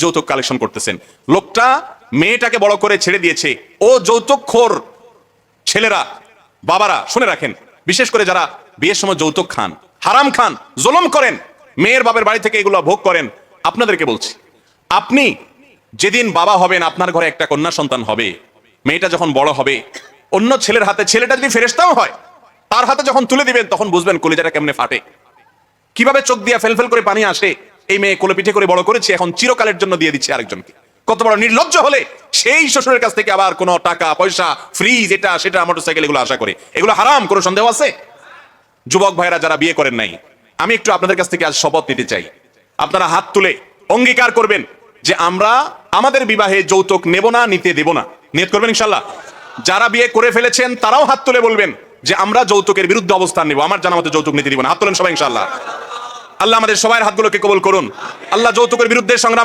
যৌতুক কালেকশন করতেছেন। লোকটা মেয়েটাকে বড় করে ছেড়ে দিয়েছে, ও যৌতুকখোর ছেলেরা, বাবারা শুনে রাখেন, বিশেষ করে যারা বিয়ের সময় যৌতুক খান, হারাম খান, জুলুম করেন, মেয়ের বাপের বাড়ি থেকে এগুলো ভোগ করেন, আপনাদেরকে বলছি, আপনি যেদিন বাবা হবেন, আপনার ঘরে একটা কন্যা সন্তান হবে, মেয়েটা যখন বড় হবে, অন্য ছেলের হাতে, ছেলেটা যদি ফেরেশতাও হয়, তার হাতে যখন তুলে দিবেন, তখন বুঝবেন কলিজাটা কেমনে ফাটে, কিভাবে চোখ দিয়া ফেলফেল করে পানি আসে। এই মেয়ে কোলে পিঠে করে বড় করেছি, এখন চিরকালের জন্য দিয়ে দিচ্ছে আরেকজনকে। কত বড় নির্লজ্জ হলে সেই শ্বশুরের কাছ থেকে আবার কোনো টাকা পয়সা, ফ্রিজ, এটা সেটা, মোটরসাইকেল, এগুলো আশা করে। এগুলো হারাম, কোনো সন্দেহ আছে? যুবক ভাইরা যারা বিয়ে করেন নাই, আমি একটু আপনাদের কাছ থেকে আজ শপথ নিতে চাই। আপনারা হাত তুলে অঙ্গীকার করবেন যে আমরা আমাদের বিবাহে যৌতুক নেব না, নিতে দেব না। নিয়ত করবেন ইনশাআল্লাহ। যারা বিয়ে করে ফেলেছেন তারাও হাত তুলে বলবেন যে আমরা যৌতুকের বিরুদ্ধে অবস্থান নেব, আমার জানা মতে যৌতুক নিতে দিব না। হাত তোলেন সবাই ইনশাআল্লাহ। আল্লাহ আমাদের সবার হাতগুলোকে কবুল করুন। আল্লাহ যৌতুকের বিরুদ্ধে সংগ্রাম